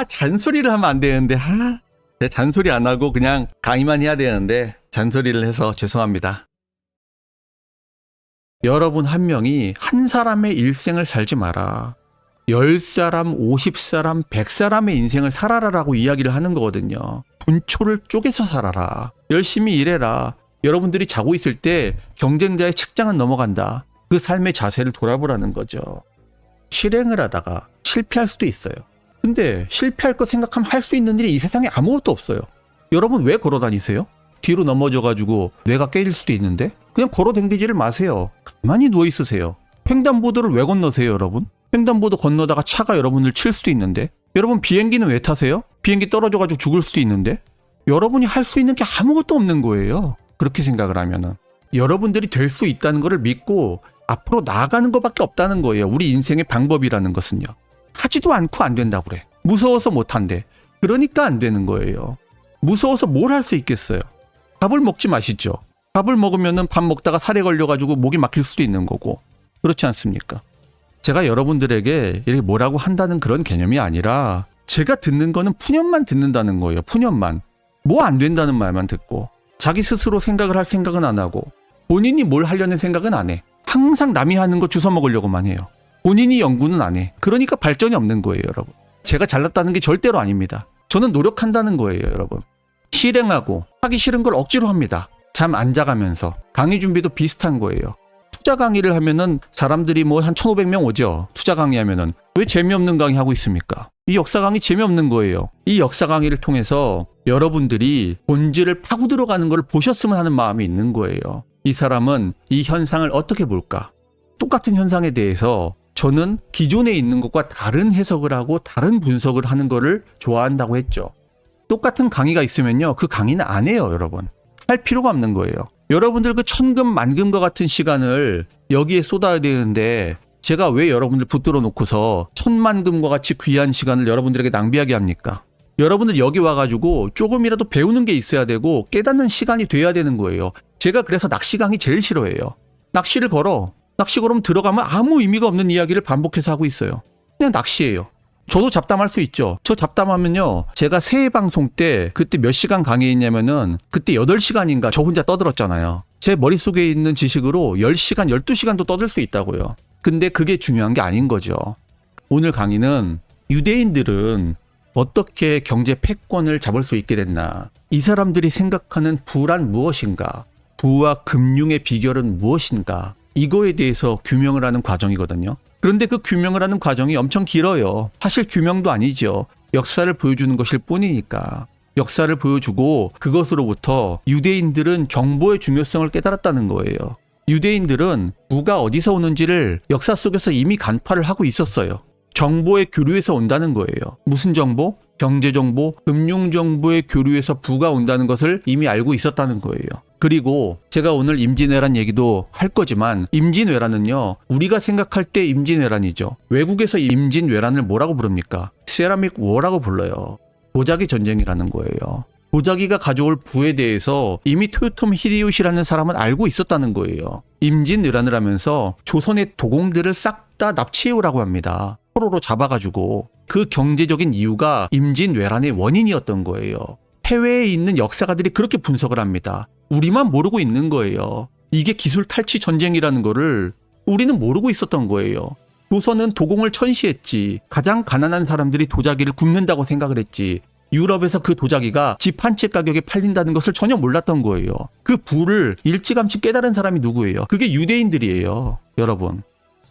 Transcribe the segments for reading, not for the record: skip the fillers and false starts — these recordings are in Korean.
잔소리를 하면 안 되는데, 내 잔소리 안 하고 그냥 강의만 해야 되는데, 잔소리를 해서 죄송합니다. 여러분 한 명이 한 사람의 일생을 살지 마라. 10사람, 50사람, 100사람의 인생을 살아라라고 이야기를 하는 거거든요. 분초를 쪼개서 살아라. 열심히 일해라. 여러분들이 자고 있을 때 경쟁자의 책장은 넘어간다. 그 삶의 자세를 돌아보라는 거죠. 실행을 하다가 실패할 수도 있어요. 근데 실패할 거 생각하면 할 수 있는 일이 이 세상에 아무것도 없어요. 여러분 왜 걸어 다니세요? 뒤로 넘어져가지고 뇌가 깨질 수도 있는데 그냥 걸어 댕기지를 마세요. 가만히 누워 있으세요. 횡단보도를 왜 건너세요, 여러분? 횡단보도 건너다가 차가 여러분을 칠 수도 있는데 여러분 비행기는 왜 타세요? 비행기 떨어져가지고 죽을 수도 있는데 여러분이 할 수 있는 게 아무것도 없는 거예요. 그렇게 생각을 하면은 여러분들이 될 수 있다는 것을 믿고 앞으로 나아가는 것밖에 없다는 거예요. 우리 인생의 방법이라는 것은요. 하지도 않고 안 된다고 그래. 무서워서 못한대. 그러니까 안 되는 거예요. 무서워서 뭘 할 수 있겠어요. 밥을 먹지 마시죠. 밥을 먹으면은 밥 먹다가 살에 걸려가지고 목이 막힐 수도 있는 거고. 그렇지 않습니까? 제가 여러분들에게 이렇게 뭐라고 한다는 그런 개념이 아니라 제가 듣는 거는 푸념만 듣는다는 거예요. 푸념만. 뭐 안 된다는 말만 듣고 자기 스스로 생각을 할 생각은 안 하고 본인이 뭘 하려는 생각은 안 해. 항상 남이 하는 거 주워 먹으려고만 해요. 본인이 연구는 안 해. 그러니까 발전이 없는 거예요, 여러분. 제가 잘났다는 게 절대로 아닙니다. 저는 노력한다는 거예요, 여러분. 실행하고 하기 싫은 걸 억지로 합니다. 잠 안 자가면서. 강의 준비도 비슷한 거예요. 투자 강의를 하면은 사람들이 뭐 한 1,500명 오죠. 투자 강의 하면은. 왜 재미없는 강의 하고 있습니까? 이 역사 강의 재미없는 거예요. 이 역사 강의를 통해서 여러분들이 본질을 파고 들어가는 걸 보셨으면 하는 마음이 있는 거예요. 이 사람은 이 현상을 어떻게 볼까? 똑같은 현상에 대해서 저는 기존에 있는 것과 다른 해석을 하고 다른 분석을 하는 거를 좋아한다고 했죠. 똑같은 강의가 있으면요. 그 강의는 안 해요, 여러분. 할 필요가 없는 거예요. 여러분들 그 천금 만금과 같은 시간을 여기에 쏟아야 되는데 제가 왜 여러분들 붙들어 놓고서 천만금과 같이 귀한 시간을 여러분들에게 낭비하게 합니까? 여러분들 여기 와가지고 조금이라도 배우는 게 있어야 되고 깨닫는 시간이 돼야 되는 거예요. 제가 그래서 낚시 강의 제일 싫어해요. 낚시를 걸어. 낚시 걸으면 들어가면 아무 의미가 없는 이야기를 반복해서 하고 있어요. 그냥 낚시예요. 저도 잡담할 수 있죠. 저 잡담하면요. 제가 새해 방송 때 그때 몇 시간 강의했냐면은 그때 8시간인가 저 혼자 떠들었잖아요. 제 머릿속에 있는 지식으로 10시간, 12시간도 떠들 수 있다고요. 근데 그게 중요한 게 아닌 거죠. 오늘 강의는 유대인들은 어떻게 경제 패권을 잡을 수 있게 됐나? 이 사람들이 생각하는 부란 무엇인가? 부와 금융의 비결은 무엇인가? 이거에 대해서 규명을 하는 과정이거든요. 그런데 그 규명을 하는 과정이 엄청 길어요. 사실 규명도 아니죠. 역사를 보여주는 것일 뿐이니까. 역사를 보여주고 그것으로부터 유대인들은 정보의 중요성을 깨달았다는 거예요. 유대인들은 부가 어디서 오는지를 역사 속에서 이미 간파를 하고 있었어요. 정보의 교류에서 온다는 거예요. 무슨 정보? 경제 정보, 금융 정보의 교류에서 부가 온다는 것을 이미 알고 있었다는 거예요. 그리고 제가 오늘 임진왜란 얘기도 할 거지만 임진왜란은요. 우리가 생각할 때 임진왜란이죠. 외국에서 임진왜란을 뭐라고 부릅니까? 세라믹 워라고 불러요. 도자기 전쟁이라는 거예요. 도자기가 가져올 부에 대해서 이미 토요토미 히데요시라는 사람은 알고 있었다는 거예요. 임진왜란을 하면서 조선의 도공들을 싹 다 납치해오라고 합니다. 포로로 잡아가지고. 그 경제적인 이유가 임진왜란의 원인이었던 거예요. 해외에 있는 역사가들이 그렇게 분석을 합니다. 우리만 모르고 있는 거예요. 이게 기술 탈취 전쟁이라는 거를 우리는 모르고 있었던 거예요. 조선은 도공을 천시했지. 가장 가난한 사람들이 도자기를 굽는다고 생각을 했지. 유럽에서 그 도자기가 집 한 채 가격에 팔린다는 것을 전혀 몰랐던 거예요. 그 부를 일찌감치 깨달은 사람이 누구예요? 그게 유대인들이에요. 여러분.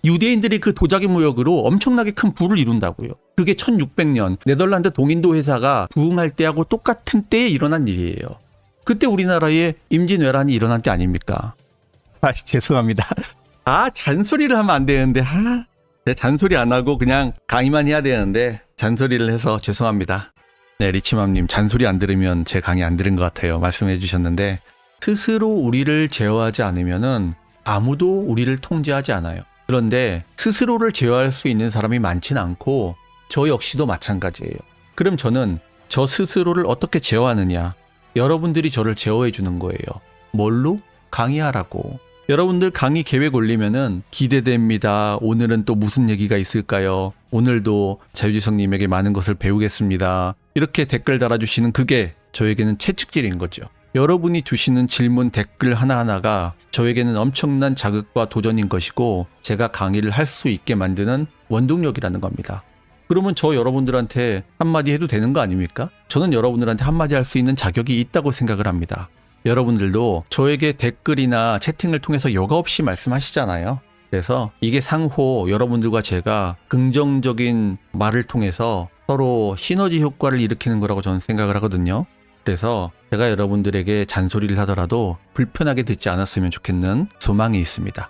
유대인들이 그 도자기 무역으로 엄청나게 큰 부를 이룬다고요. 그게 1600년 네덜란드 동인도 회사가 부흥할 때하고 똑같은 때에 일어난 일이에요. 그때 우리나라에 임진왜란이 일어난 때 아닙니까? 죄송합니다. 잔소리를 하면 안 되는데 내 잔소리 안 하고 그냥 강의만 해야 되는데 잔소리를 해서 죄송합니다. 네, 리치맘님 잔소리 안 들으면 제 강의 안 들은 것 같아요. 말씀해 주셨는데 스스로 우리를 제어하지 않으면은 아무도 우리를 통제하지 않아요. 그런데 스스로를 제어할 수 있는 사람이 많지는 않고 저 역시도 마찬가지예요. 그럼 저는 저 스스로를 어떻게 제어하느냐? 여러분들이 저를 제어해 주는 거예요. 뭘로? 강의하라고. 여러분들 강의 계획 올리면은 기대됩니다. 오늘은 또 무슨 얘기가 있을까요? 오늘도 자유지성님에게 많은 것을 배우겠습니다. 이렇게 댓글 달아주시는 그게 저에게는 채찍질인 거죠. 여러분이 주시는 질문 댓글 하나하나가 저에게는 엄청난 자극과 도전인 것이고 제가 강의를 할 수 있게 만드는 원동력이라는 겁니다. 그러면 저 여러분들한테 한마디 해도 되는 거 아닙니까? 저는 여러분들한테 한마디 할 수 있는 자격이 있다고 생각을 합니다. 여러분들도 저에게 댓글이나 채팅을 통해서 여과 없이 말씀하시잖아요. 그래서 이게 상호 여러분들과 제가 긍정적인 말을 통해서 서로 시너지 효과를 일으키는 거라고 저는 생각을 하거든요. 그래서 제가 여러분들에게 잔소리를 하더라도 불편하게 듣지 않았으면 좋겠는 소망이 있습니다.